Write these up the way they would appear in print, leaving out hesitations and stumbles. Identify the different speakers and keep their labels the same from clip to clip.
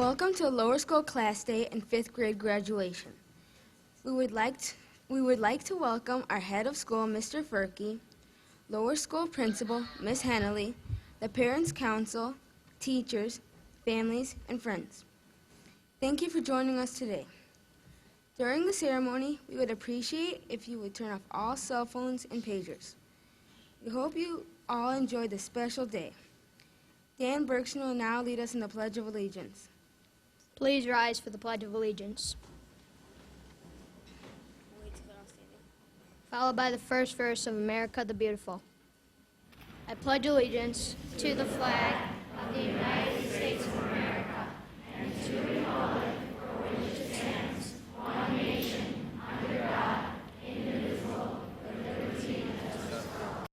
Speaker 1: Welcome to Lower School Class Day and 5th grade graduation. We would like to welcome our head of school, Mr. Furkey, Lower School Principal, Ms. Hennelly, the Parents' Council, teachers, families, and friends. Thank you for joining us today. During the ceremony, we would appreciate if you would turn off all cell phones and pagers. We hope you all enjoy this special day. Dan Bergson will now lead us in the Pledge of Allegiance.
Speaker 2: Please rise for the Pledge of Allegiance. Followed by the first verse of America the Beautiful. I pledge allegiance to the flag of the United States of America and to the republic for which it stands, one nation, under God, indivisible, with liberty and justice for all.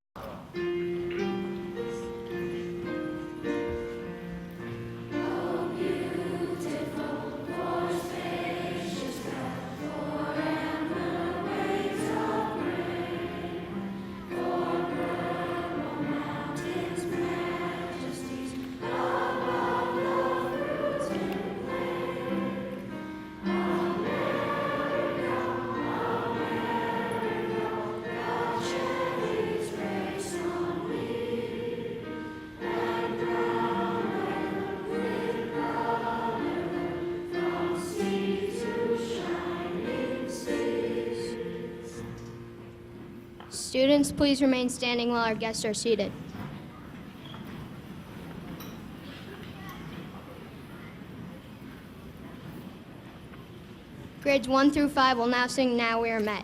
Speaker 2: Students, please remain standing while our guests are seated. Grades 1 through 5 will now sing Now We Are Met.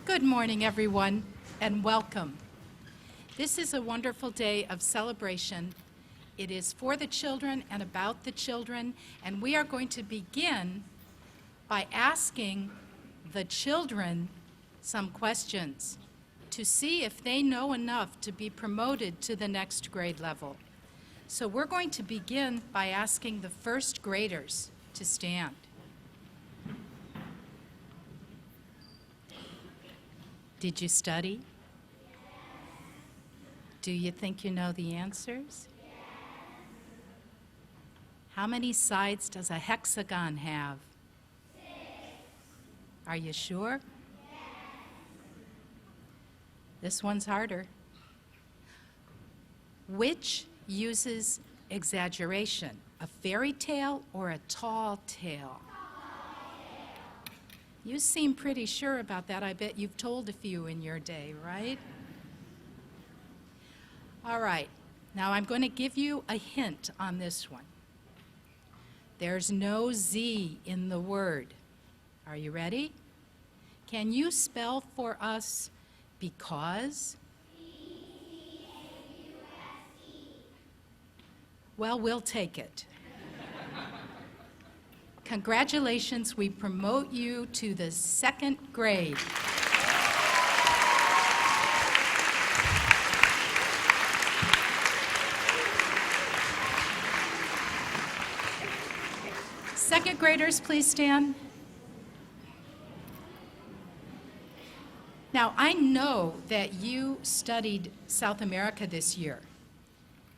Speaker 3: Good morning, everyone, and welcome. This is a wonderful day of celebration. It is for the children and about the children, and we are going to begin by asking the children some questions to see if they know enough to be promoted to the next grade level. So we're going to begin by asking the first graders to stand. Did you study? Do you think you know the answers? How many sides does a hexagon have? 6. Are you sure? This one's harder. Which uses exaggeration, a fairy tale or a tall tale? You seem pretty sure about that. I bet you've told a few in your day, right? All right. Now I'm going to give you a hint on this one. There's no Z in the word. Are you ready? Can you spell for us because? B-C-A-U-S-E. Well, we'll take it. Congratulations, we promote you to the 2nd grade. Second graders, please stand. Now, I know that you studied South America this year.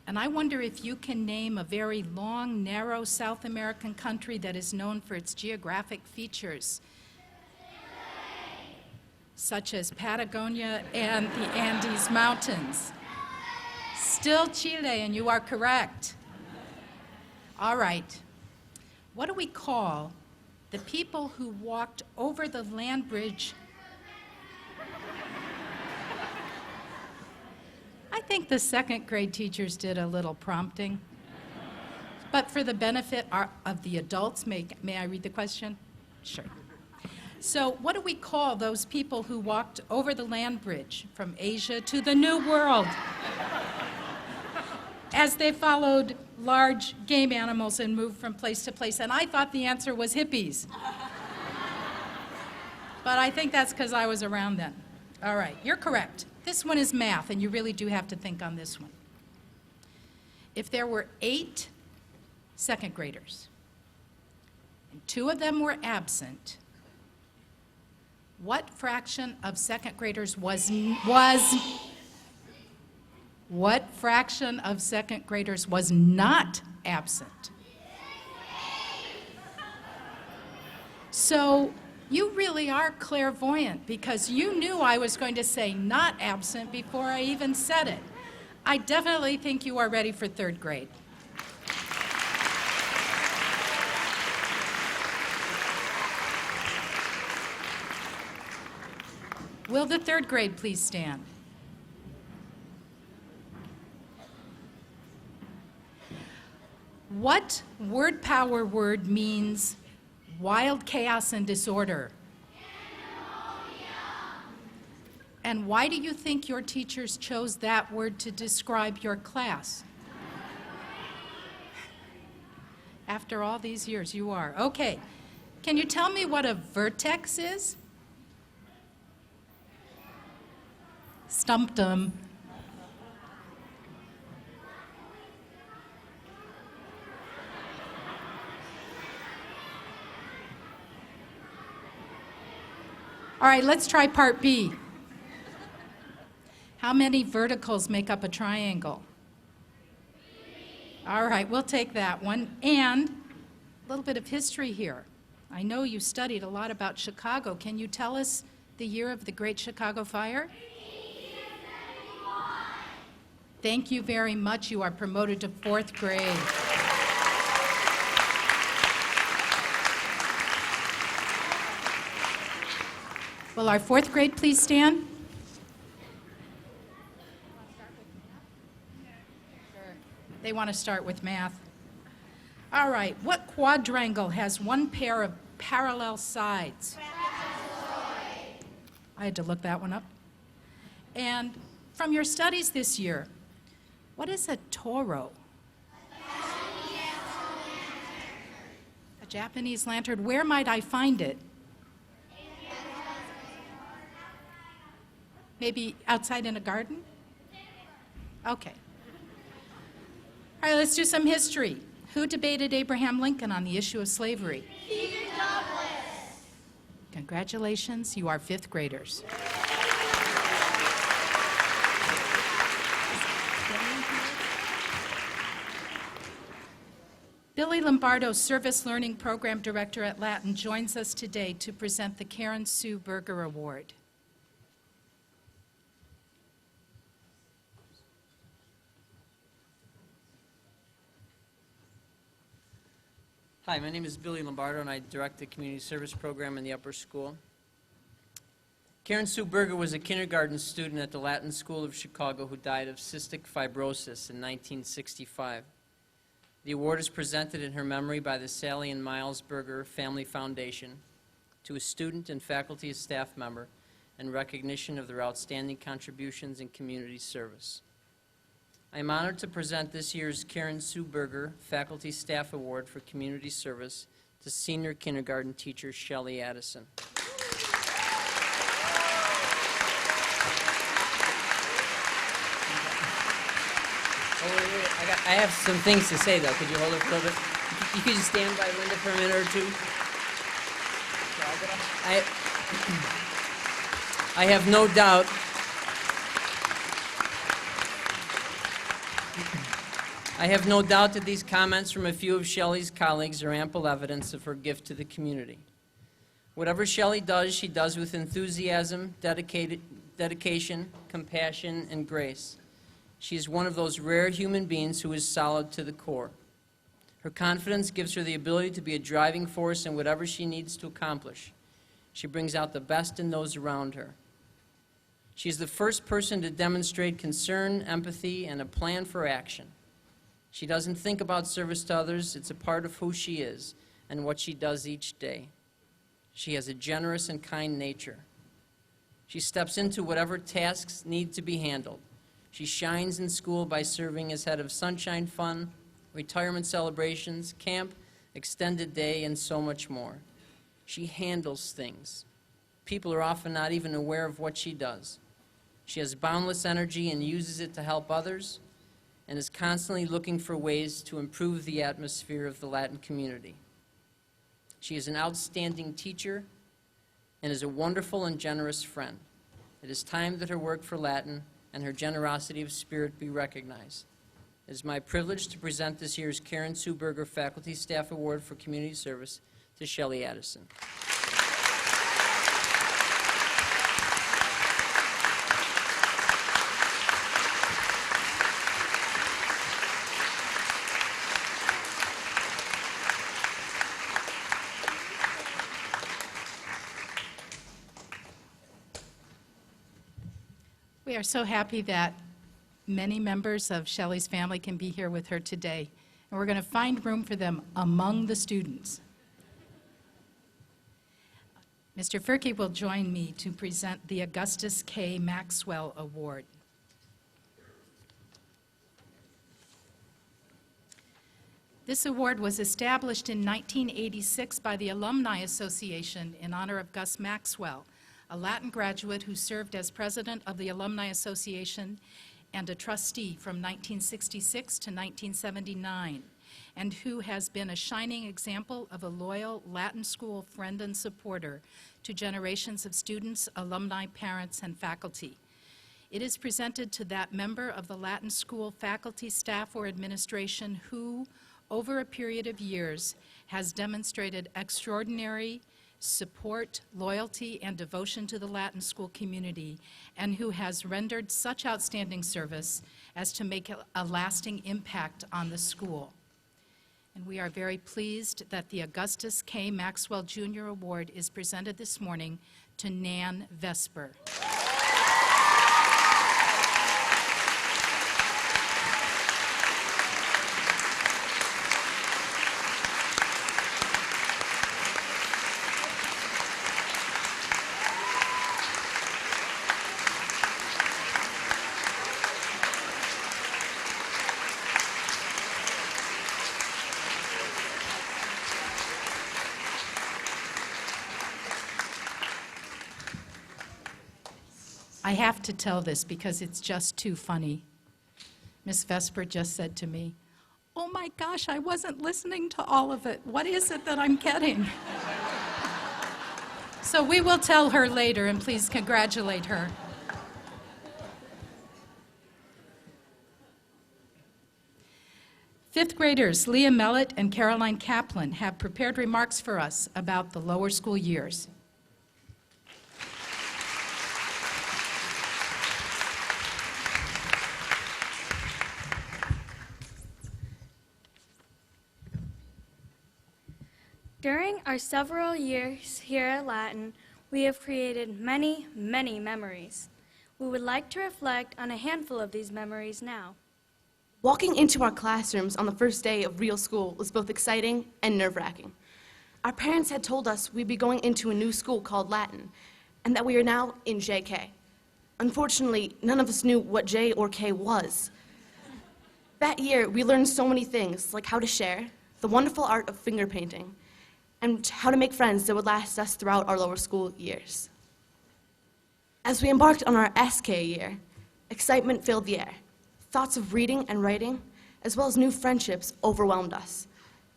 Speaker 3: And I wonder if you can name a very long, narrow South American country that is known for its geographic features, such as Patagonia and the Andes Mountains. Still Chile, and you are correct. All right. What do we call the people who walked over the land bridge? I think the second grade teachers did a little prompting. But for the benefit of the adults, may I read the question? Sure. So what do we call those people who walked over the land bridge from Asia to the New World as they followed large game animals and moved from place to place? And I thought the answer was hippies. But I think that's because I was around then. All right, you're correct. This one is math, and you really do have to think on this one. If there were 8 second graders, and 2 of them were absent, what fraction of second graders was not absent? So you really are clairvoyant, because you knew I was going to say not absent before I even said it. I definitely think you are ready for 3rd grade. Will the 3rd grade please stand? What word power word means wild chaos and disorder? And why do you think your teachers chose that word to describe your class? After all these years, you are. Okay. Can you tell me what a vertex is? Stumped them. All right, let's try part B. How many verticals make up a triangle? All right, we'll take that one. And a little bit of history here. I know you studied a lot about Chicago. Can you tell us the year of the Great Chicago Fire? Thank you very much. You are promoted to 4th grade. Will our 4th grade please stand? They want to start with math. All right, what quadrangle has 1 pair of parallel sides? I had to look that one up. And from your studies this year, what is a toro? A Japanese lantern. Where might I find it? Maybe outside in a garden? Okay. All right, let's do some history. Who debated Abraham Lincoln on the issue of slavery?
Speaker 2: Stephen Douglas.
Speaker 3: Congratulations, you are 5th graders. Billy Lombardo, Service Learning Program Director at Latin, joins us today to present the Karen Sue Berger Award.
Speaker 4: Hi, my name is Billy Lombardo, and I direct the community service program in the upper school. Karen Sue Berger was a kindergarten student at the Latin School of Chicago who died of cystic fibrosis in 1965. The award is presented in her memory by the Sally and Miles Berger Family Foundation to a student and faculty and staff member in recognition of their outstanding contributions in community service. I am honored to present this year's Karen Sue Berger Faculty Staff Award for Community Service to senior kindergarten teacher Shelley Addison. Oh, wait. I have some things to say, though. Could you hold it for a little bit? You could just stand by Linda for a minute or two. I have no doubt that these comments from a few of Shelley's colleagues are ample evidence of her gift to the community. Whatever Shelley does, she does with enthusiasm, dedication, compassion, and grace. She is one of those rare human beings who is solid to the core. Her confidence gives her the ability to be a driving force in whatever she needs to accomplish. She brings out the best in those around her. She is the first person to demonstrate concern, empathy, and a plan for action. She doesn't think about service to others. It's a part of who she is and what she does each day. She has a generous and kind nature. She steps into whatever tasks need to be handled. She shines in school by serving as head of Sunshine Fun, retirement celebrations, camp, extended day, and so much more. She handles things. People are often not even aware of what she does. She has boundless energy and uses it to help others, and is constantly looking for ways to improve the atmosphere of the Latin community. She is an outstanding teacher and is a wonderful and generous friend. It is time that her work for Latin and her generosity of spirit be recognized. It is my privilege to present this year's Karen Sue Berger Faculty Staff Award for Community Service to Shelley Addison.
Speaker 3: We are so happy that many members of Shelley's family can be here with her today, and we're going to find room for them among the students. Mr. Furke will join me to present the Augustus K. Maxwell Award. This award was established in 1986 by the Alumni Association in honor of Gus Maxwell, a Latin graduate who served as president of the Alumni Association and a trustee from 1966 to 1979, and who has been a shining example of a loyal Latin school friend and supporter to generations of students, alumni, parents, and faculty. It is presented to that member of the Latin school faculty, staff, or administration who, over a period of years, has demonstrated extraordinary support, loyalty, and devotion to the Latin school community, and who has rendered such outstanding service as to make a lasting impact on the school. And we are very pleased that the Augustus K. Maxwell Jr. Award is presented this morning to Nan Vesper. I have to tell this because it's just too funny. Miss Vesper just said to me, "Oh my gosh, I wasn't listening to all of it. What is it that I'm getting?" So we will tell her later, and please congratulate her. Fifth graders Leah Mellett and Caroline Kaplan have prepared remarks for us about the lower school years.
Speaker 5: During our several years here at Latin, we have created many, many memories. We would like to reflect on a handful of these memories now.
Speaker 6: Walking into our classrooms on the first day of real school was both exciting and nerve-wracking. Our parents had told us we'd be going into a new school called Latin, and that we are now in JK. Unfortunately, none of us knew what J or K was. That year, we learned so many things, like how to share, the wonderful art of finger painting, and how to make friends that would last us throughout our lower school years. As we embarked on our SK year, excitement filled the air. Thoughts of reading and writing, as well as new friendships, overwhelmed us.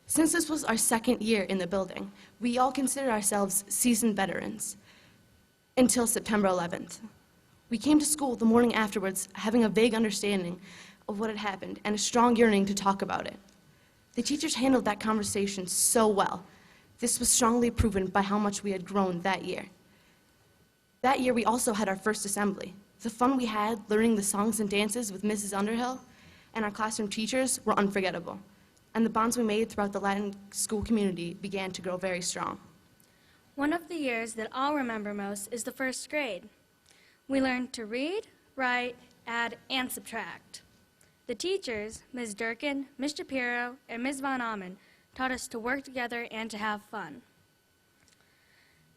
Speaker 6: Since this was our second year in the building, we all considered ourselves seasoned veterans until September 11th. We came to school the morning afterwards having a vague understanding of what had happened and a strong yearning to talk about it. The teachers handled that conversation so well. This was strongly proven by how much we had grown that year. That year, we also had our first assembly. The fun we had learning the songs and dances with Mrs. Underhill and our classroom teachers were unforgettable, and the bonds we made throughout the Latin school community began to grow very strong.
Speaker 5: One of the years that I'll remember most is the first grade. We learned to read, write, add, and subtract. The teachers, Ms. Durkin, Ms. Shapiro, and Ms. Von Amen, taught us to work together and to have fun.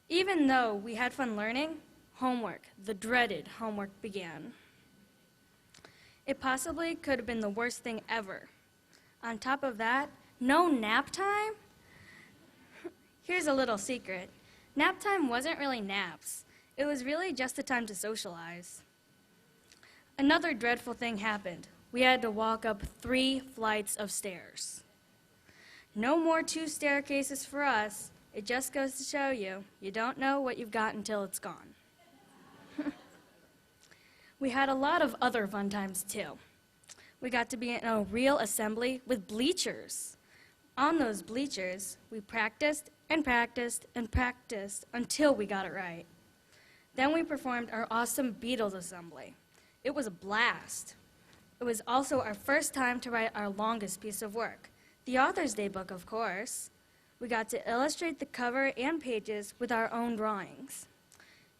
Speaker 5: Even though we had fun learning, homework, the dreaded homework, began. It possibly could have been the worst thing ever. On top of that, no nap time? Here's a little secret. Nap time wasn't really naps. It was really just the time to socialize. Another dreadful thing happened. We had to walk up 3 flights of stairs. No more 2 staircases for us. It just goes to show you, you don't know what you've got until it's gone. We had a lot of other fun times too. We got to be in a real assembly with bleachers. On those bleachers, we practiced and practiced and practiced until we got it right. Then we performed our awesome Beatles assembly. It was a blast. It was also our first time to write our longest piece of work, the Author's Day book, of course. We got to illustrate the cover and pages with our own drawings.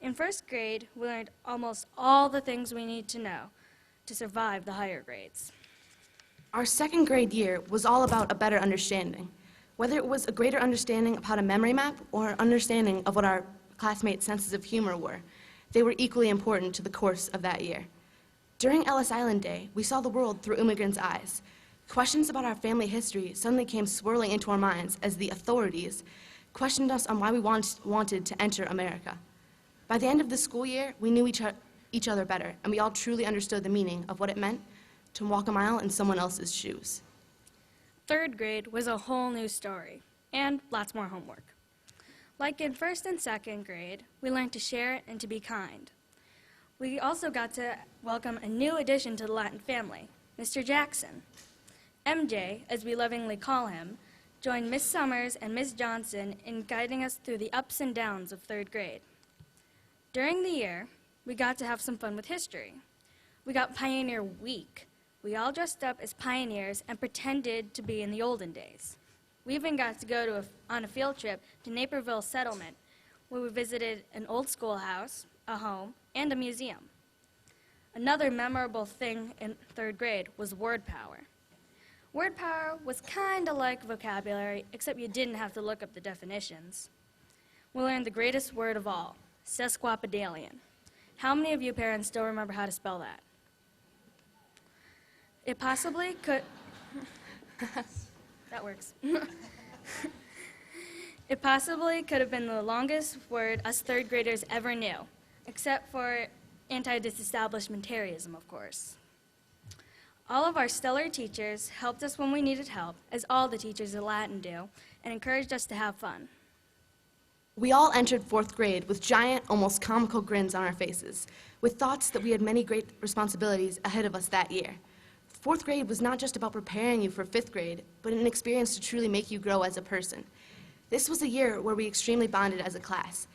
Speaker 5: In first grade, we learned almost all the things we need to know to survive the higher grades.
Speaker 6: Our second grade year was all about a better understanding. Whether it was a greater understanding of how to memory map or an understanding of what our classmates' senses of humor were, they were equally important to the course of that year. During Ellis Island Day, we saw the world through immigrants' eyes. Questions about our family history suddenly came swirling into our minds as the authorities questioned us on why we wanted to enter America. By the end of the school year, we knew each other better, and we all truly understood the meaning of what it meant to walk a mile in someone else's shoes.
Speaker 5: Third grade was a whole new story, and lots more homework. Like in first and second grade, we learned to share and to be kind. We also got to welcome a new addition to the Latin family, Mr. Jackson. MJ, as we lovingly call him, joined Miss Summers and Miss Johnson in guiding us through the ups and downs of third grade. During the year, we got to have some fun with history. We got Pioneer Week. We all dressed up as pioneers and pretended to be in the olden days. We even got to go on a field trip to Naperville Settlement, where we visited an old schoolhouse, a home, and a museum. Another memorable thing in third grade was word power. Word power was kind of like vocabulary, except you didn't have to look up the definitions. We learned the greatest word of all, sesquipedalian. How many of you parents still remember how to spell that? It possibly could... That works. It possibly could have been the longest word us third graders ever knew, except for anti-disestablishmentarianism, of course. All of our stellar teachers helped us when we needed help, as all the teachers in Latin do, and encouraged us to have fun.
Speaker 6: We all entered fourth grade with giant, almost comical grins on our faces, with thoughts that we had many great responsibilities ahead of us that year. Fourth grade was not just about preparing you for fifth grade, but an experience to truly make you grow as a person. This was a year where we extremely bonded as a class.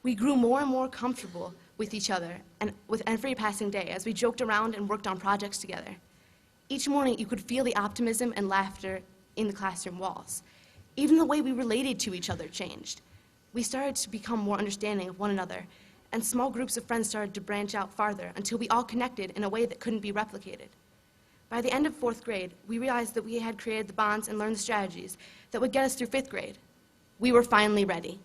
Speaker 6: We grew more and more comfortable with each other and with every passing day as we joked around and worked on projects together. Each morning, you could feel the optimism and laughter in the classroom walls. Even the way we related to each other changed. We started to become more understanding of one another, and small groups of friends started to branch out farther until we all connected in a way that couldn't be replicated. By the end of fourth grade, we realized that we had created the bonds and learned the strategies that would get us through fifth grade. We were finally ready.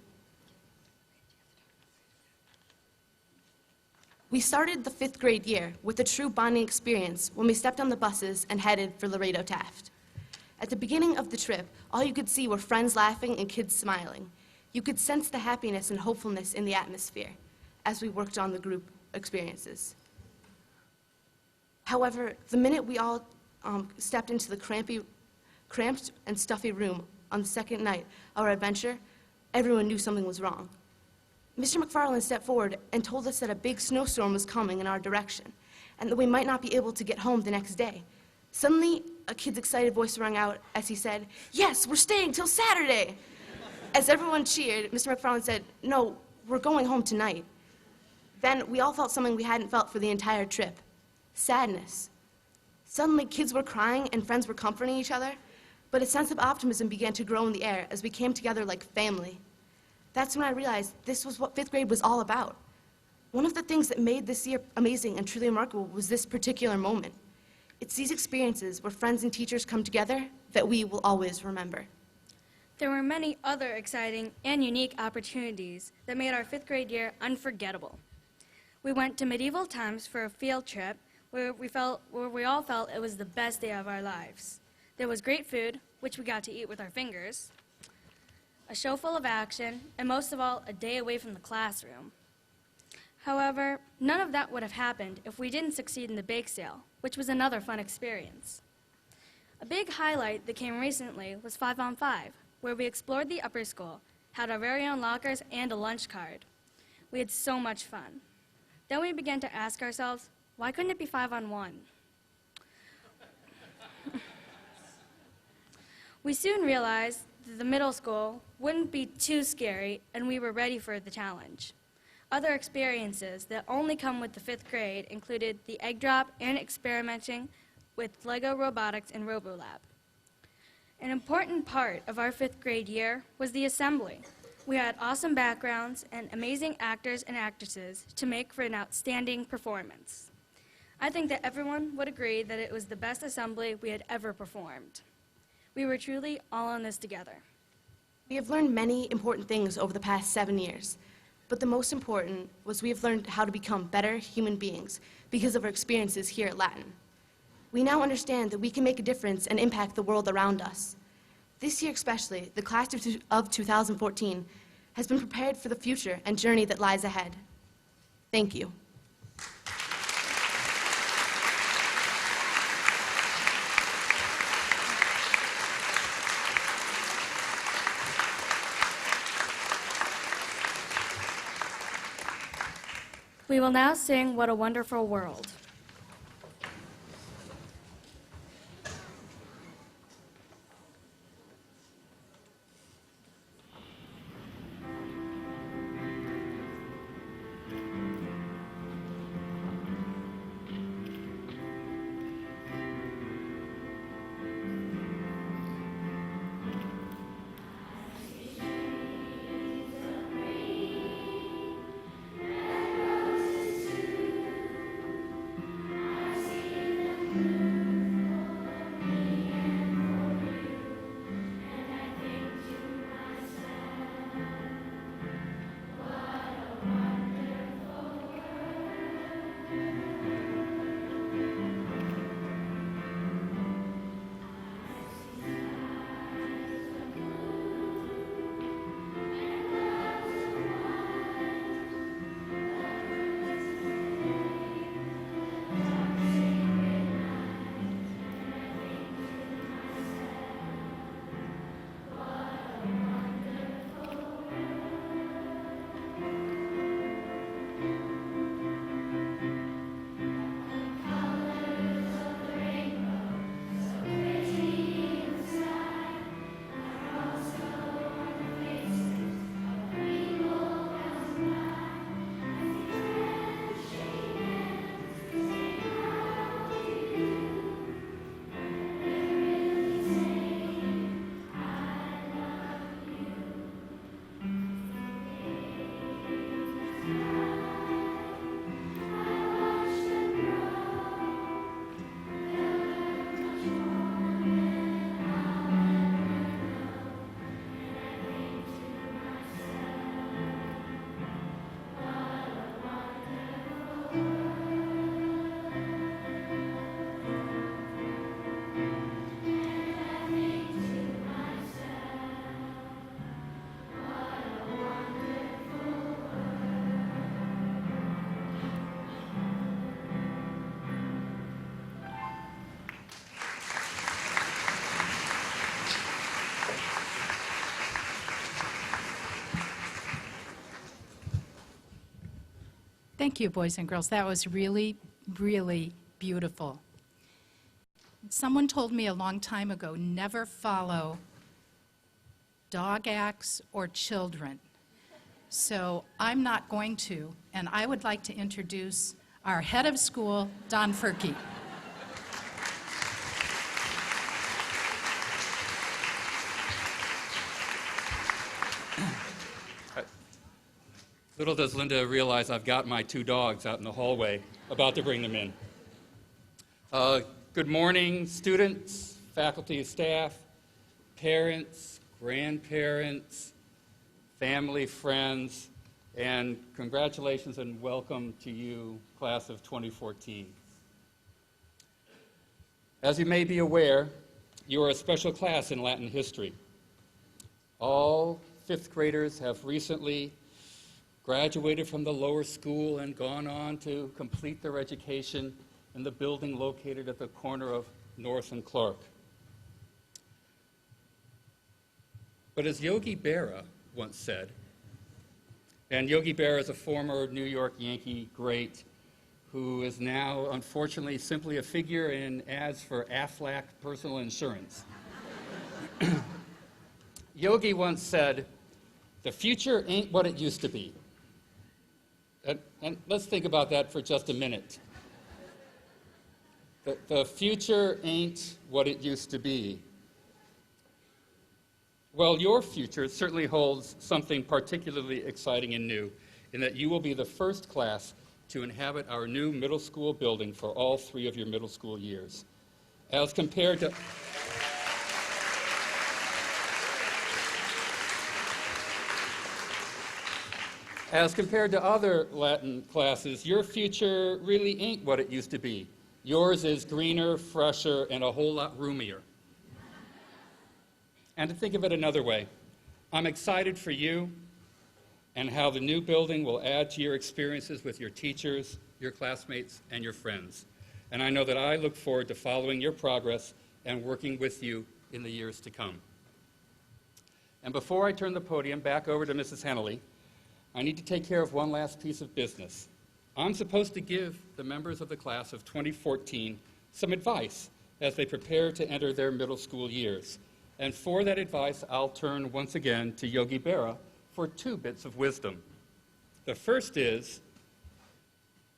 Speaker 6: We started the fifth grade year with a true bonding experience when we stepped on the buses and headed for Laredo Taft. At the beginning of the trip, all you could see were friends laughing and kids smiling. You could sense the happiness and hopefulness in the atmosphere as we worked on the group experiences. However, the minute we all stepped into the cramped and stuffy room on the second night of our adventure, everyone knew something was wrong. Mr. McFarland stepped forward and told us that a big snowstorm was coming in our direction and that we might not be able to get home the next day. Suddenly, a kid's excited voice rang out as he said, "Yes, we're staying till Saturday!" As everyone cheered, Mr. McFarland said, "No, we're going home tonight." Then we all felt something we hadn't felt for the entire trip: sadness. Suddenly, kids were crying and friends were comforting each other, but a sense of optimism began to grow in the air as we came together like family. That's when I realized this was what fifth grade was all about. One of the things that made this year amazing and truly remarkable was this particular moment. It's these experiences where friends and teachers come together that we will always remember.
Speaker 5: There were many other exciting and unique opportunities that made our fifth grade year unforgettable. We went to medieval times for a field trip where we all felt it was the best day of our lives. There was great food, which we got to eat with our fingers, a show full of action, and most of all, a day away from the classroom. However, none of that would have happened if we didn't succeed in the bake sale, which was another fun experience. A big highlight that came recently was 5 on 5, where we explored the upper school, had our very own lockers and a lunch card. We had so much fun. Then we began to ask ourselves, why couldn't it be 5 on 1? We soon realized that the middle school wouldn't be too scary, and we were ready for the challenge. Other experiences that only come with the fifth grade included the egg drop and experimenting with Lego robotics and RoboLab. An important part of our fifth grade year was the assembly. We had awesome backgrounds and amazing actors and actresses to make for an outstanding performance. I think that everyone would agree that it was the best assembly we had ever performed. We were truly all in this together.
Speaker 6: We have learned many important things over the past 7 years, but the most important was we have learned how to become better human beings because of our experiences here at Latin. We now understand that we can make a difference and impact the world around us. This year especially, the class of 2014 has been prepared for the future and journey that lies ahead. Thank you.
Speaker 5: We will now sing What a Wonderful World.
Speaker 3: Thank you, boys and girls. That was really, really beautiful. Someone told me a long time ago, never follow dog acts or children. So I'm not going to, and I would like to introduce our head of school, Don Furkey.
Speaker 7: Little does Linda realize I've got my 2 dogs out in the hallway, about to bring them in. Good morning, students, faculty, staff, parents, grandparents, family, friends, and congratulations and welcome to you, class of 2014. As you may be aware, you are a special class in Latin history. All 5th graders have recently graduated from the lower school and gone on to complete their education in the building located at the corner of North and Clark. But as Yogi Berra once said, and Yogi Berra is a former New York Yankee great who is now, unfortunately, simply a figure in ads for Aflac personal insurance. Yogi once said, "The future ain't what it used to be." And let's think about that for just a minute. The future ain't what it used to be. Well, your future certainly holds something particularly exciting and new, in that you will be the first class to inhabit our new middle school building for all 3 of your middle school years. As compared to other Latin classes, your future really ain't what it used to be. Yours is greener, fresher, and a whole lot roomier. And to think of it another way, I'm excited for you and how the new building will add to your experiences with your teachers, your classmates, and your friends. And I know that I look forward to following your progress and working with you in the years to come. And before I turn the podium back over to Mrs. Hennelly, I need to take care of one last piece of business. I'm supposed to give the members of the class of 2014 some advice as they prepare to enter their middle school years. And for that advice, I'll turn once again to Yogi Berra for 2 bits of wisdom. The first is,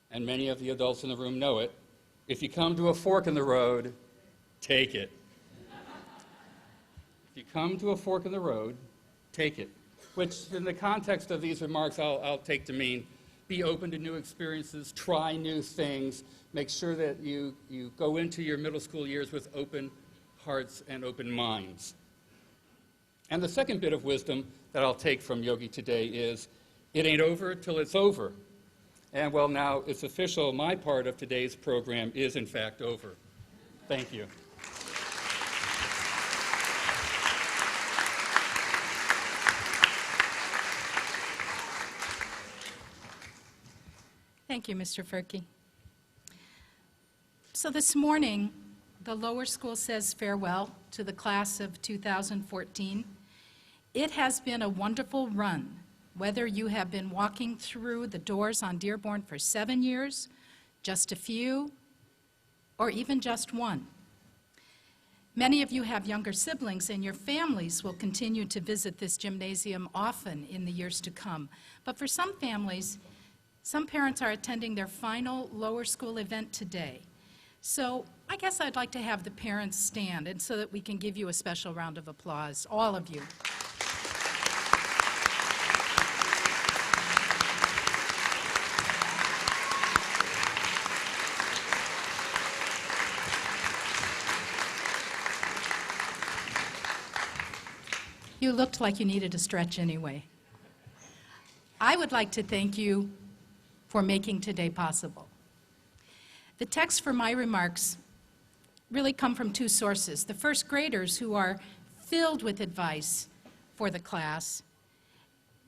Speaker 7: and many of the adults in the room know it, if you come to a fork in the road, take it. If you come to a fork in the road, take it. Which, in the context of these remarks, I'll take to mean be open to new experiences, try new things, make sure that you go into your middle school years with open hearts and open minds. And the second bit of wisdom that I'll take from Yogi today is, it ain't over till it's over. And well, now it's official, my part of today's program is in fact over. Thank you.
Speaker 3: Thank you, Mr. Furkey. So this morning, the lower school says farewell to the class of 2014. It has been a wonderful run, whether you have been walking through the doors on Dearborn for 7 years, just a few, or even just 1. Many of you have younger siblings, and your families will continue to visit this gymnasium often in the years to come. But for some families, some parents are attending their final lower school event today. So I guess I'd like to have the parents stand, and so that we can give you a special round of applause, all of you. You looked like you needed a stretch anyway. I would like to thank you for making today possible. The text for my remarks really come from 2 sources. The first graders, who are filled with advice for the class,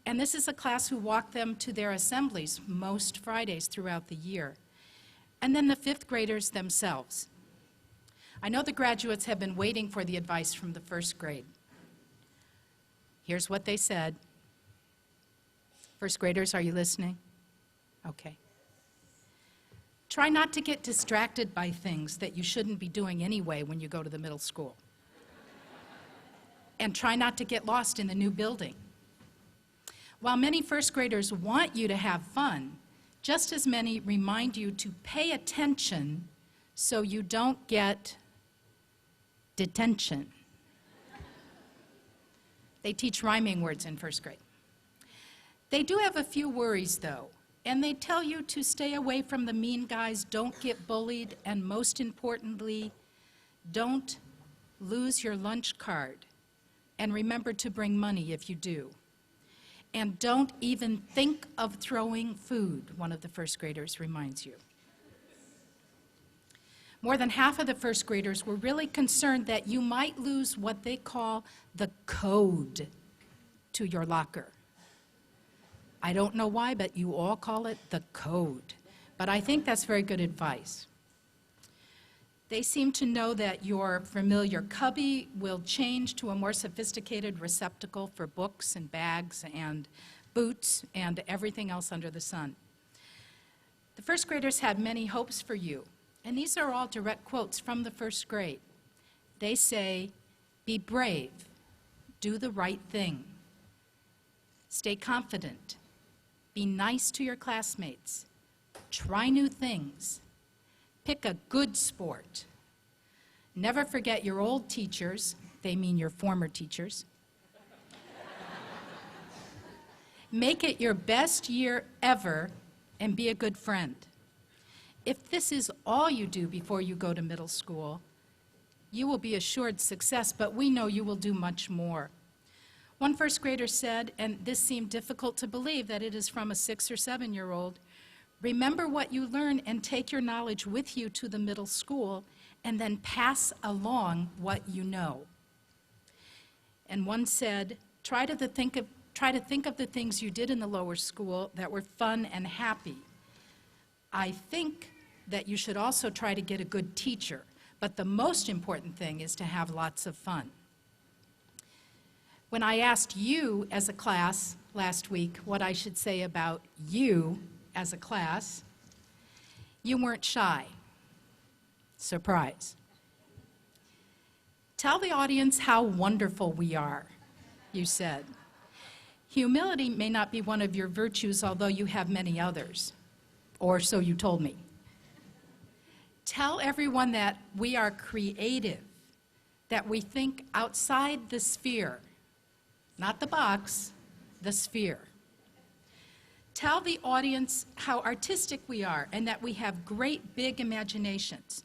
Speaker 3: and this is a class who walk them to their assemblies most Fridays throughout the year. And then the 5th graders themselves. I know the graduates have been waiting for the advice from the 1st grade. Here's what they said. 1st graders, are you listening? Okay. Try not to get distracted by things that you shouldn't be doing anyway when you go to the middle school. And try not to get lost in the new building. While many first graders want you to have fun, just as many remind you to pay attention so you don't get detention. They teach rhyming words in first grade. They do have a few worries, though, and they tell you to stay away from the mean guys, don't get bullied, and most importantly, don't lose your lunch card. And remember to bring money if you do. And don't even think of throwing food, one of the first graders reminds you. More than half of the first graders were really concerned that you might lose what they call the code to your locker. I don't know why, but you all call it the code. But I think that's very good advice. They seem to know that your familiar cubby will change to a more sophisticated receptacle for books and bags and boots and everything else under the sun. The first graders have many hopes for you, and these are all direct quotes from the first grade. They say, be brave, do the right thing, stay confident, be nice to your classmates, try new things, pick a good sport, never forget your old teachers, they mean your former teachers, make it your best year ever, and be a good friend. If this is all you do before you go to middle school, you will be assured success, but we know you will do much more. One first grader said, and this seemed difficult to believe that it is from a 6 or 7-year-old, remember what you learn and take your knowledge with you to the middle school, and then pass along what you know. And one said, try to think of the things you did in the lower school that were fun and happy. I think that you should also try to get a good teacher, but the most important thing is to have lots of fun. When I asked you as a class last week what I should say about you as a class, you weren't shy. Surprise. Tell the audience how wonderful we are, you said. Humility may not be one of your virtues, although you have many others, or so you told me. Tell everyone that we are creative, that we think outside the sphere, not the box, the sphere. Tell the audience how artistic we are and that we have great big imaginations.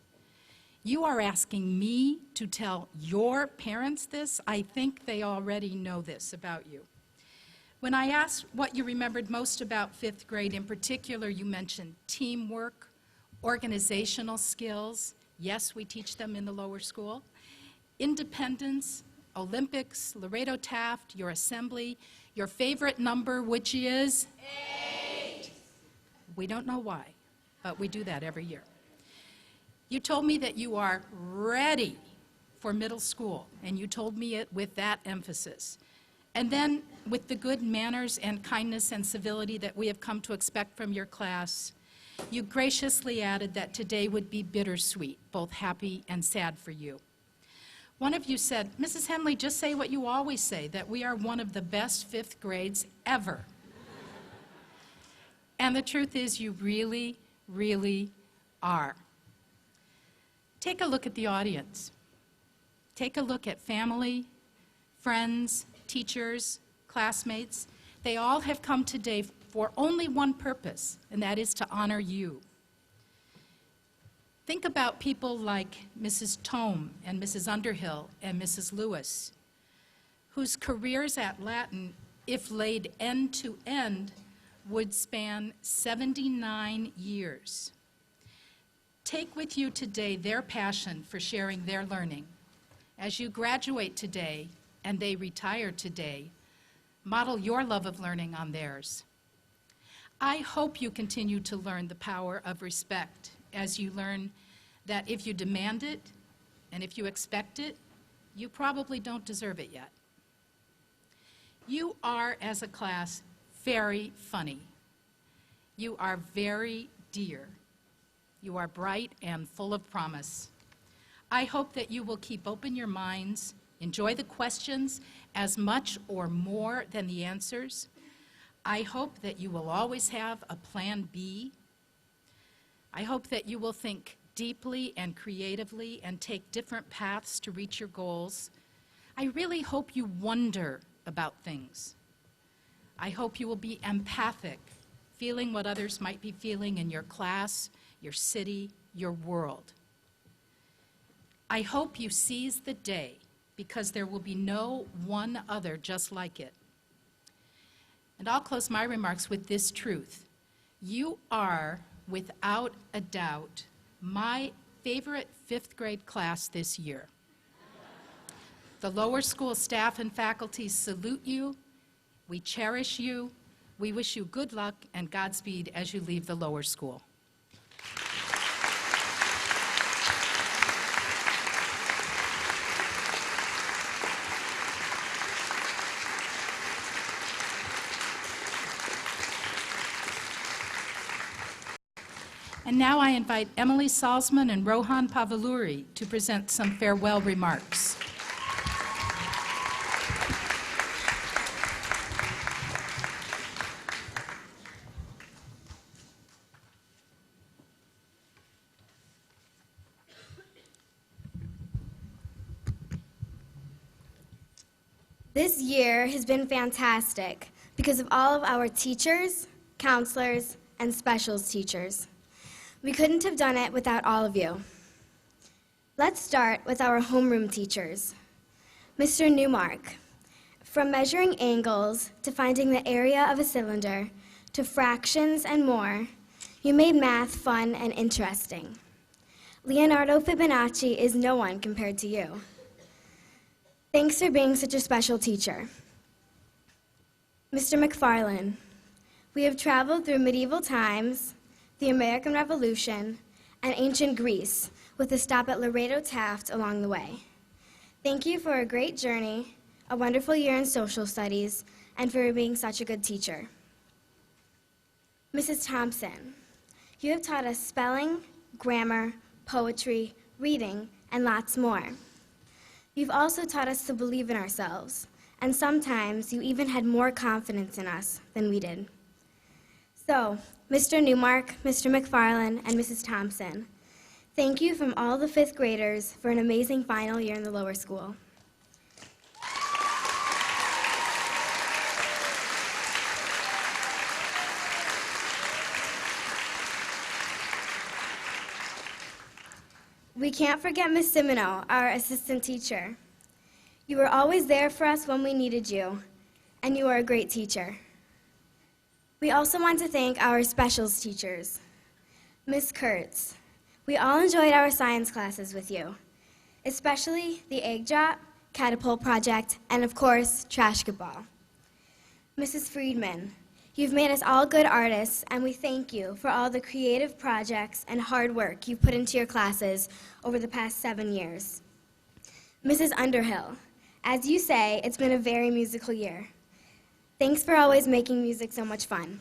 Speaker 3: You are asking me to tell your parents this? I think they already know this about you. When I asked what you remembered most about 5th grade, in particular, you mentioned teamwork, organizational skills. Yes, we teach them in the lower school. Independence, Olympics, Laredo Taft, your assembly, your favorite number, which is? 8. We don't know why, but we do that every year. You told me that you are ready for middle school, and you told me it with that emphasis. And then, with the good manners and kindness and civility that we have come to expect from your class, you graciously added that today would be bittersweet, both happy and sad for you. One of you said, Mrs. Henley, just say what you always say, that we are one of the best 5th grades ever. And the truth is, you really, really are. Take a look at the audience. Take a look at family, friends, teachers, classmates. They all have come today for only one purpose, and that is to honor you. Think about people like Mrs. Tome and Mrs. Underhill and Mrs. Lewis, whose careers at Latin, if laid end to end, would span 79 years. Take with you today their passion for sharing their learning. As you graduate today and they retire today, model your love of learning on theirs. I hope you continue to learn the power of respect as you learn that if you demand it and if you expect it, you probably don't deserve it yet. You are, as a class, very funny. You are very dear. You are bright and full of promise. I hope that you will keep open your minds, enjoy the questions as much or more than the answers. I hope that you will always have a plan B. I hope that you will think deeply and creatively and take different paths to reach your goals. I really hope you wonder about things. I hope you will be empathic, feeling what others might be feeling in your class, your city, your world. I hope you seize the day, because there will be no one other just like it. And I'll close my remarks with this truth. You are, without a doubt, my favorite fifth grade class this year. The lower school staff and faculty salute you. We cherish you. We wish you good luck and Godspeed as you leave the lower school. And now I invite Emily Salzman and Rohan Pavaluri to present some farewell remarks.
Speaker 1: This year has been fantastic because of all of our teachers, counselors, and specials teachers. We couldn't have done it without all of you. Let's start with our homeroom teachers. Mr. Newmark, from measuring angles to finding the area of a cylinder to fractions and more, you made math fun and interesting. Leonardo Fibonacci is no one compared to you. Thanks for being such a special teacher. Mr. McFarlane, we have traveled through medieval times, the American Revolution, and ancient Greece, with a stop at Laredo Taft along the way. Thank you for a great journey, a wonderful year in social studies, and for being such a good teacher. Mrs. Thompson, you have taught us spelling, grammar, poetry, reading, and lots more. You've also taught us to believe in ourselves, and sometimes you even had more confidence in us than we did. So, Mr. Newmark, Mr. McFarlane, and Mrs. Thompson, thank you from all the fifth graders for an amazing final year in the lower school. We can't forget Miss Simino, our assistant teacher. You were always there for us when we needed you, and you are a great teacher. We also want to thank our specials teachers. Miss Kurtz, we all enjoyed our science classes with you, especially the egg drop, catapult project, and of course, trash ball. Mrs. Friedman, you've made us all good artists, and we thank you for all the creative projects and hard work you've put into your classes over the past 7 years. Mrs. Underhill, as you say, it's been a very musical year. Thanks for always making music so much fun.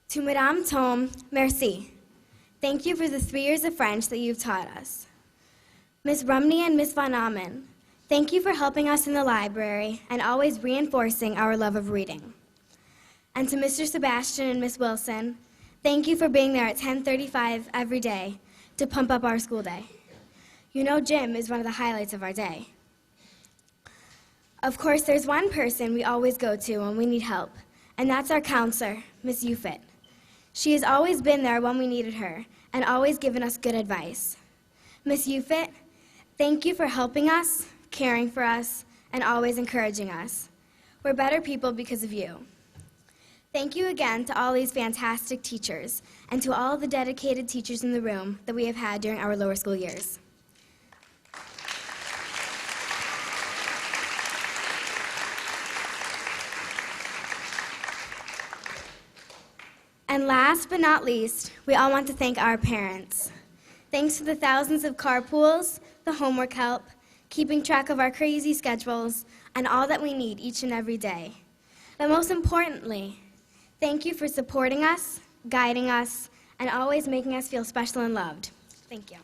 Speaker 1: To Madame Thome, merci. Thank you for the 3 years of French that you've taught us. Miss Rumney and Miss Von Amen, thank you for helping us in the library and always reinforcing our love of reading. And to Mr. Sebastian and Miss Wilson, thank you for being there at 10:35 every day to pump up our school day. You know gym is one of the highlights of our day. Of course, there's one person we always go to when we need help, and that's our counselor, Miss Ufit. She has always been there when we needed her and always given us good advice. Miss Ufit, thank you for helping us, caring for us, and always encouraging us. We're better people because of you. Thank you again to all these fantastic teachers and to all the dedicated teachers in the room that we have had during our lower school years. And last but not least, we all want to thank our parents. Thanks to the thousands of carpools, the homework help, keeping track of our crazy schedules, and all that we need each and every day. But most importantly, thank you for supporting us, guiding us, and always making us feel special and loved. Thank you.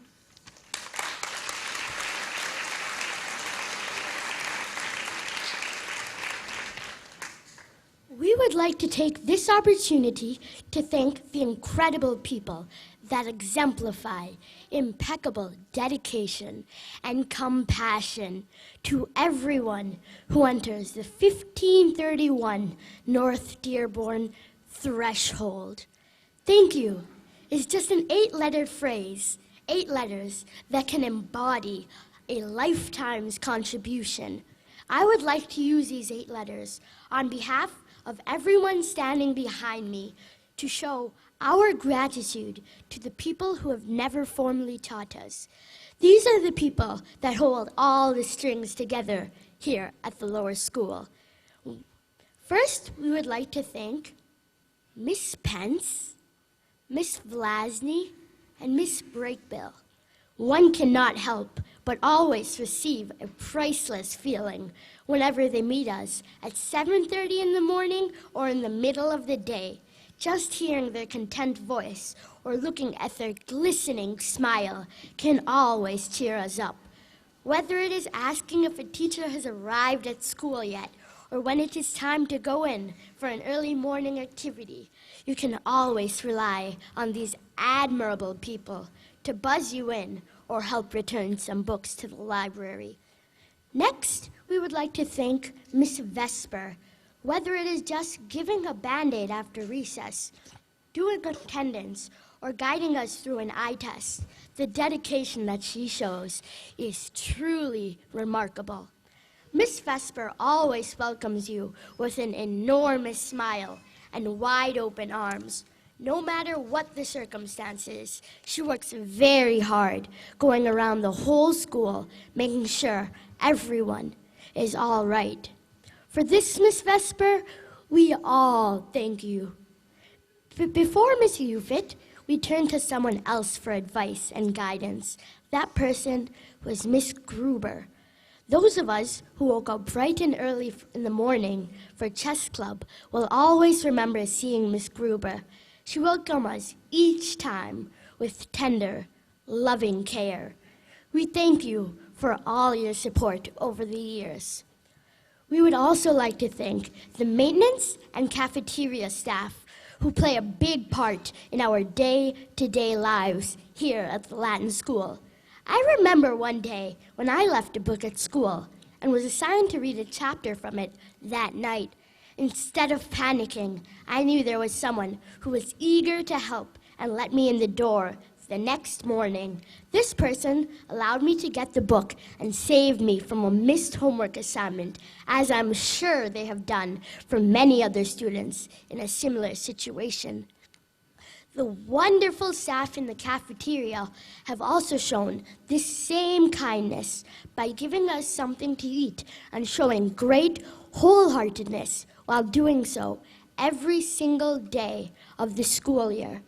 Speaker 8: would like to take this opportunity to thank the incredible people that exemplify impeccable dedication and compassion to everyone who enters the 1531 North Dearborn threshold. Thank you is just an 8-letter phrase, 8 letters that can embody a lifetime's contribution. I would like to use these 8 letters on behalf of everyone standing behind me to show our gratitude to the people who have never formally taught us. These are the people that hold all the strings together here at the lower school. First, we would like to thank Miss Pence, Miss Vlasny, and Miss Breakbill. One cannot help but always receive a priceless feeling whenever they meet us at 7:30 in the morning or in the middle of the day. Just hearing their content voice or looking at their glistening smile can always cheer us up. Whether it is asking if a teacher has arrived at school yet or when it is time to go in for an early morning activity, you can always rely on these admirable people to buzz you in or help return some books to the library. Next, we would like to thank Miss Vesper. Whether it is just giving a Band-Aid after recess, doing attendance, or guiding us through an eye test, the dedication that she shows is truly remarkable. Miss Vesper always welcomes you with an enormous smile and wide open arms. No matter what the circumstances, she works very hard, going around the whole school, making sure everyone is all right. For this, Miss Vesper, we all thank you. Before Miss Ufit, we turned to someone else for advice and guidance. That person was Miss Gruber. Those of us who woke up bright and early in the morning for chess club will always remember seeing Miss Gruber. She welcomed us each time with tender, loving care. We thank you for all your support over the years. We would also like to thank the maintenance and cafeteria staff who play a big part in our day-to-day lives here at the Latin School. I remember one day when I left a book at school and was assigned to read a chapter from it that night. Instead of panicking, I knew there was someone who was eager to help and let me in the door the next morning. This person allowed me to get the book and saved me from a missed homework assignment, as I'm sure they have done for many other students in a similar situation. The wonderful staff in the cafeteria have also shown this same kindness by giving us something to eat and showing great wholeheartedness while doing so every single day of the school year.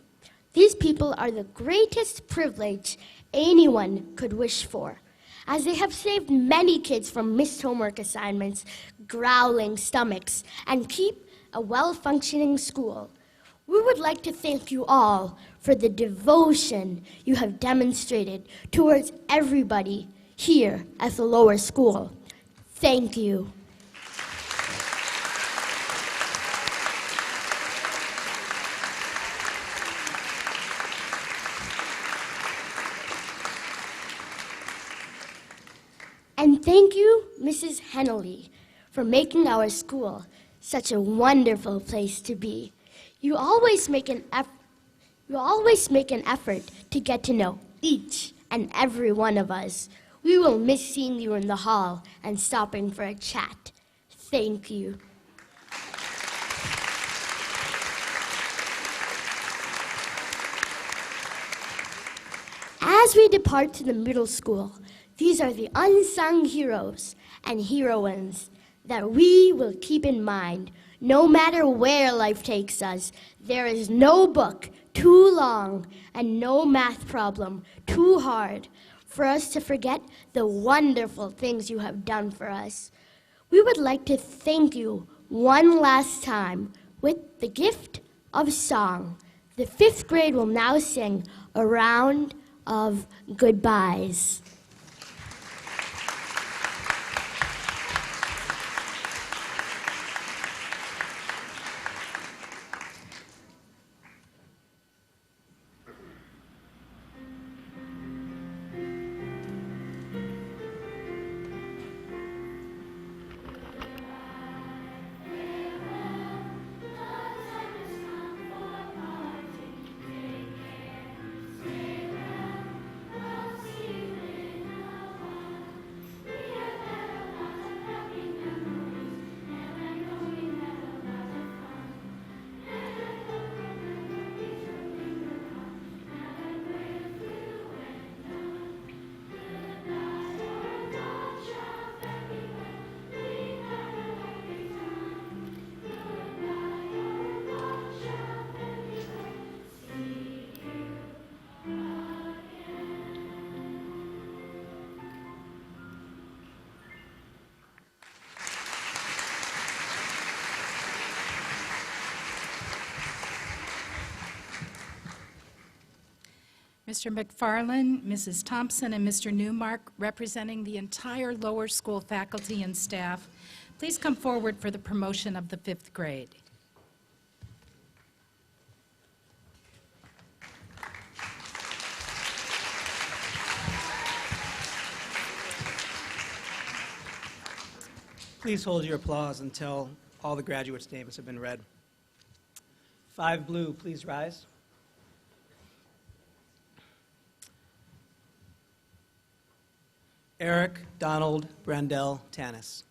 Speaker 8: These people are the greatest privilege anyone could wish for, as they have saved many kids from missed homework assignments, growling stomachs, and keep a well-functioning school. We would like to thank you all for the devotion you have demonstrated towards everybody here at the lower school. Thank you. And thank you, Mrs. Hennelly, for making our school such a wonderful place to be. You always make an effort to get to know each and every one of us. We will miss seeing you in the hall and stopping for a chat. Thank you. As we depart to the middle school, these are the unsung heroes and heroines that we will keep in mind. No matter where life takes us, there is no book too long and no math problem too hard for us to forget the wonderful things you have done for us. We would like to thank you one last time with the gift of song. The 5th grade will now sing a round of goodbyes.
Speaker 3: Mr. McFarland, Mrs. Thompson, and Mr. Newmark, representing the entire lower school faculty and staff, please come forward for the promotion of the 5th grade.
Speaker 9: Please hold your applause until all the graduates' names have been read. 5 blue, please rise. Eric Donald Brandell Tanis.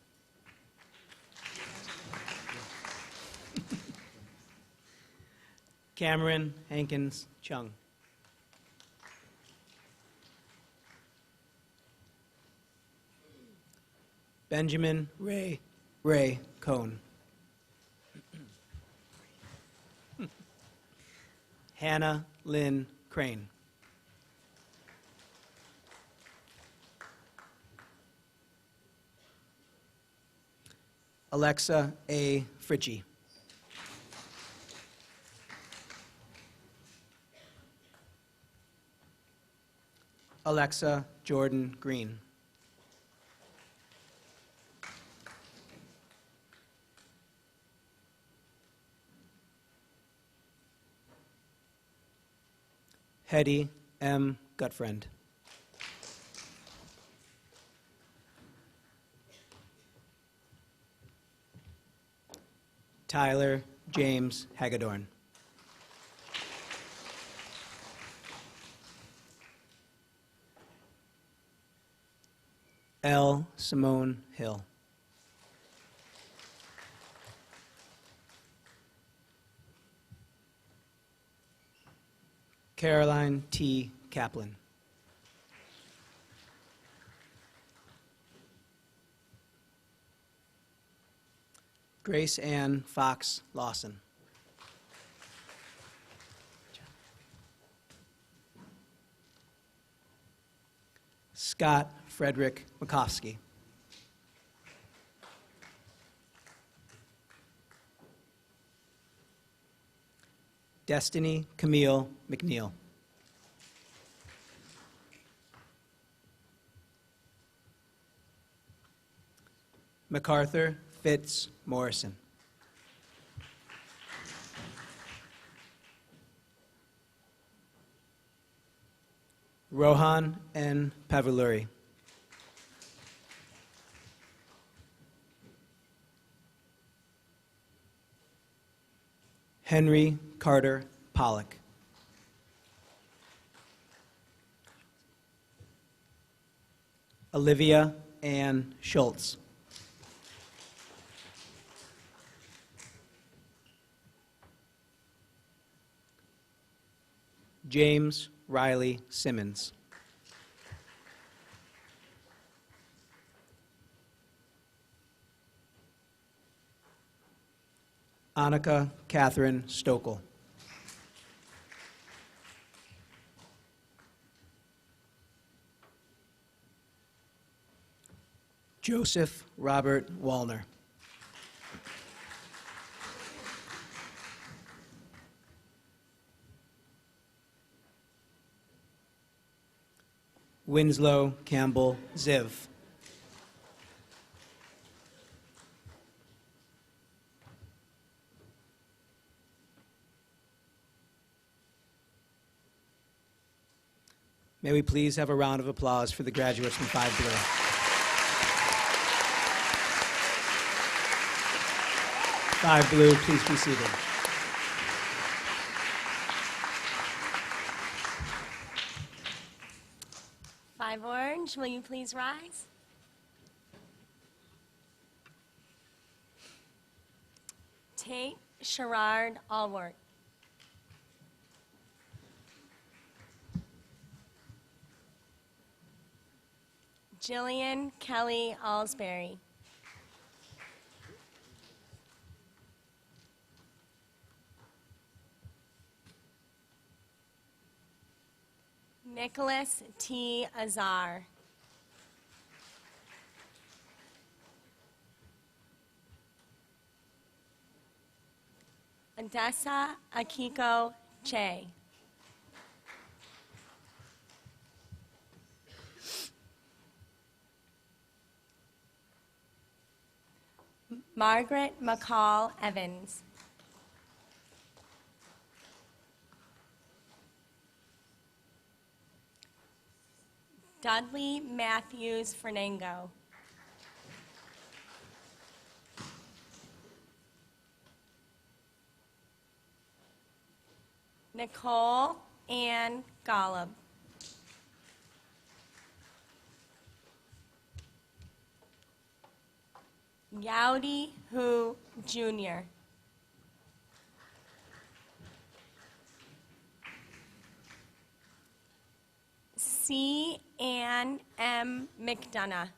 Speaker 9: Cameron Hankins Chung. Benjamin Ray Cohn. Hannah Lynn Crane. Alexa A. Fritchie. Alexa Jordan Green. Hetty M. Gutfriend. Tyler James Hagedorn. L. Simone Hill. Caroline T. Kaplan. Grace Ann Fox Lawson. Scott Frederick Makovsky. Destiny Camille McNeil. MacArthur Fitz Morrison. Rohan N. Pavaluri. Henry Carter Pollock. Olivia Ann Schultz. James Riley Simmons. Annika Catherine Stokel. Joseph Robert Wallner. Winslow Campbell Ziv. May we please have a round of applause for the graduates from 5 Blue. Five Blue, please be seated.
Speaker 10: Five Orange, will you please rise? Tate Sherrard Allward. Jillian Kelly Allsbury. Nicholas T. Azar. Odessa Akiko Che. Margaret McCall Evans. Dudley Matthews Fernango. Nicole Ann Golub. Yowdy Hu Jr. C. Ann M. McDonough.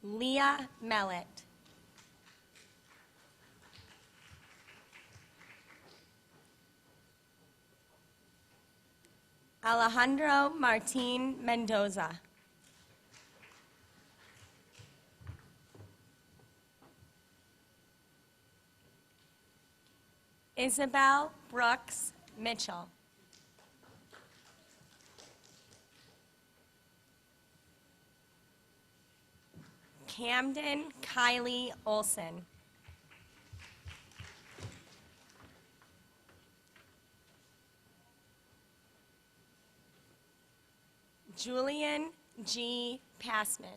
Speaker 10: Leah Mellett. Alejandro Martin Mendoza. Isabel Brooks Mitchell. Camden Kylie Olson. Julian G. Passman.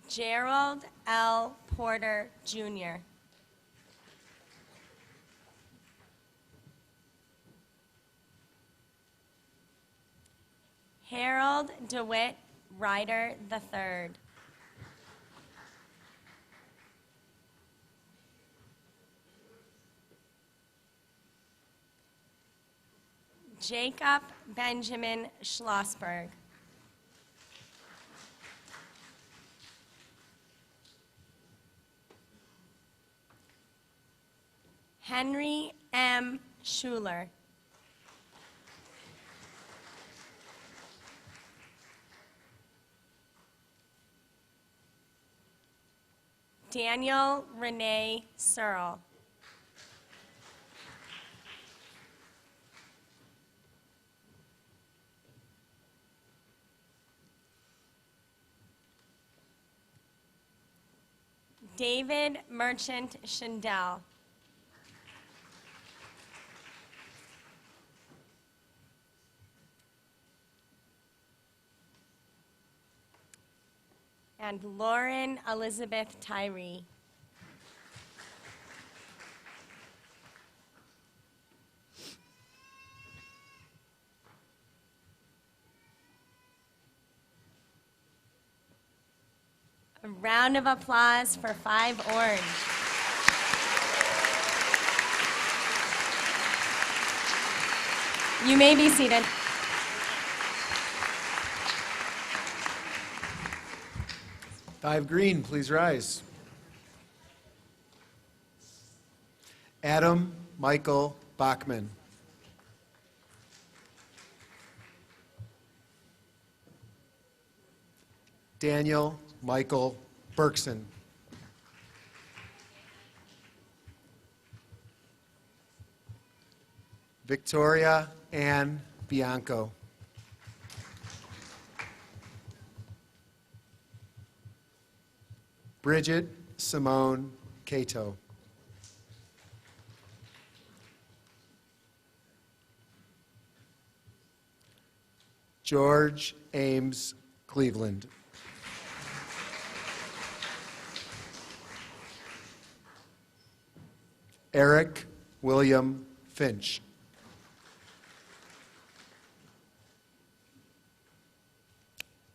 Speaker 10: Gerald L. Porter, Jr. Harold DeWitt Ryder III. Jacob Benjamin Schlossberg. Henry M. Schuler. Daniel Renee Searle. David Merchant Schindel. And Lauren Elizabeth Tyree. A round of applause for 5 Orange. You may be seated.
Speaker 11: Five Green, please rise. Adam Michael Bachman. Daniel Michael Berkson. Victoria Ann Bianco. Bridget Simone Cato. George Ames Cleveland. Eric William Finch.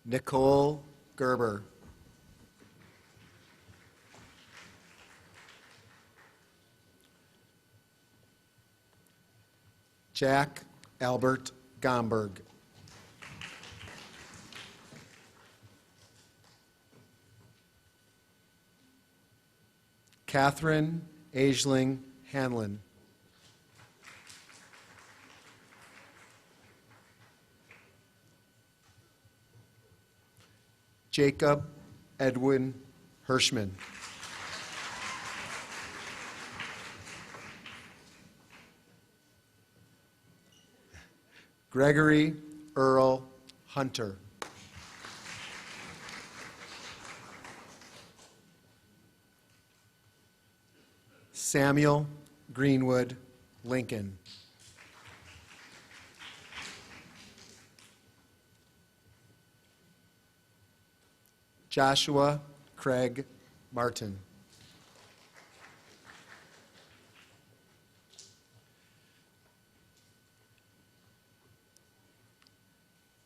Speaker 11: Nicole Gerber. Jack Albert Gomberg. Catherine Aisling Hanlon. Jacob Edwin Hirschman. Gregory Earl Hunter. Samuel Greenwood Lincoln. Joshua Craig Martin.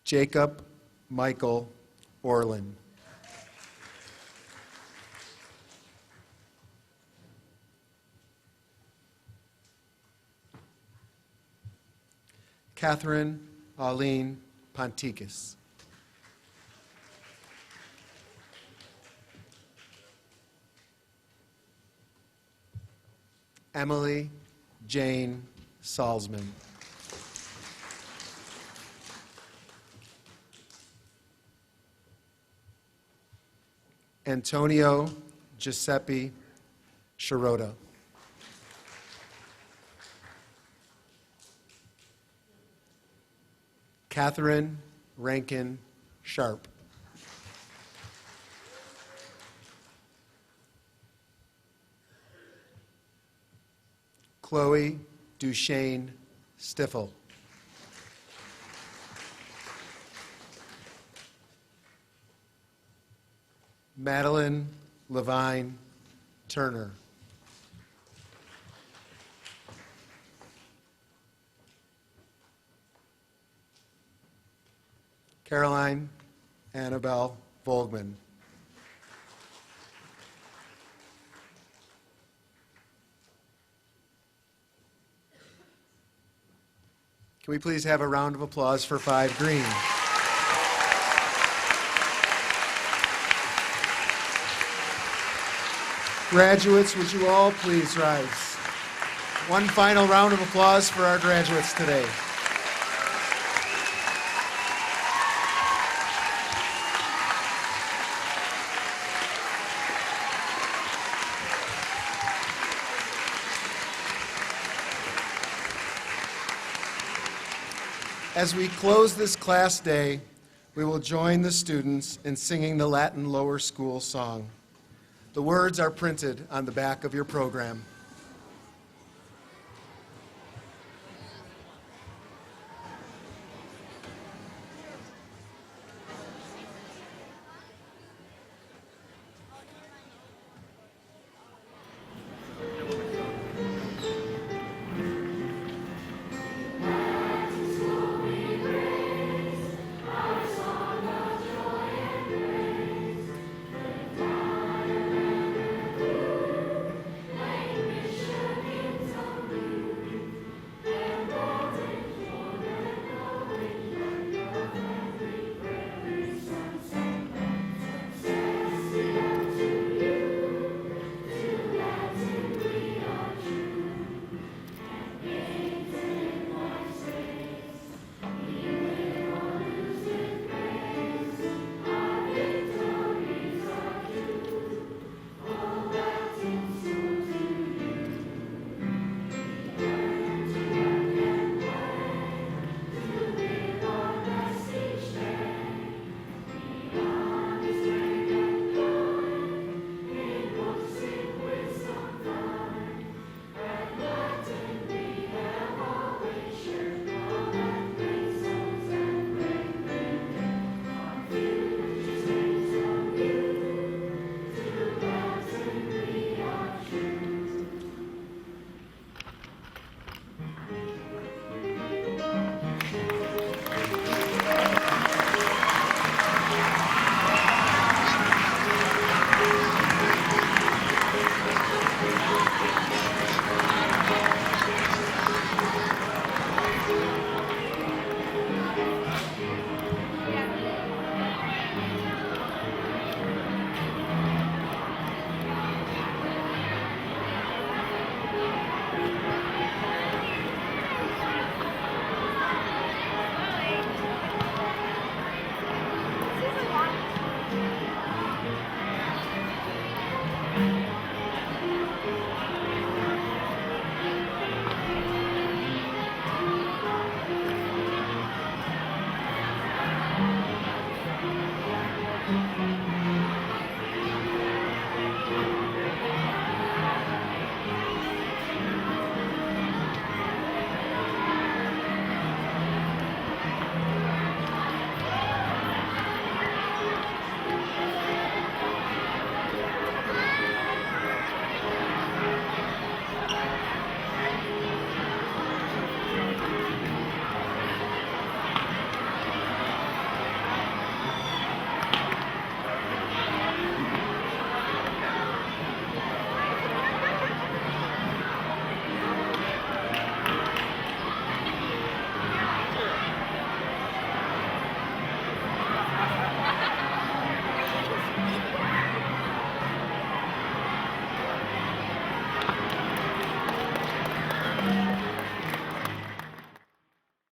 Speaker 11: Jacob Michael Orlin. Catherine Arlene Ponticus. Emily Jane Salzman. Antonio Giuseppe Shirota. Catherine Rankin Sharp. Chloe Duchesne Stiffel. Madeline Levine Turner. Caroline Annabelle Volgman. Can we please have a round of applause for 5 Green? Graduates, would you all please rise? One final round of applause for our graduates today. As we close this class day, we will join the students in singing the Latin Lower School song. The words are printed on the back of your program.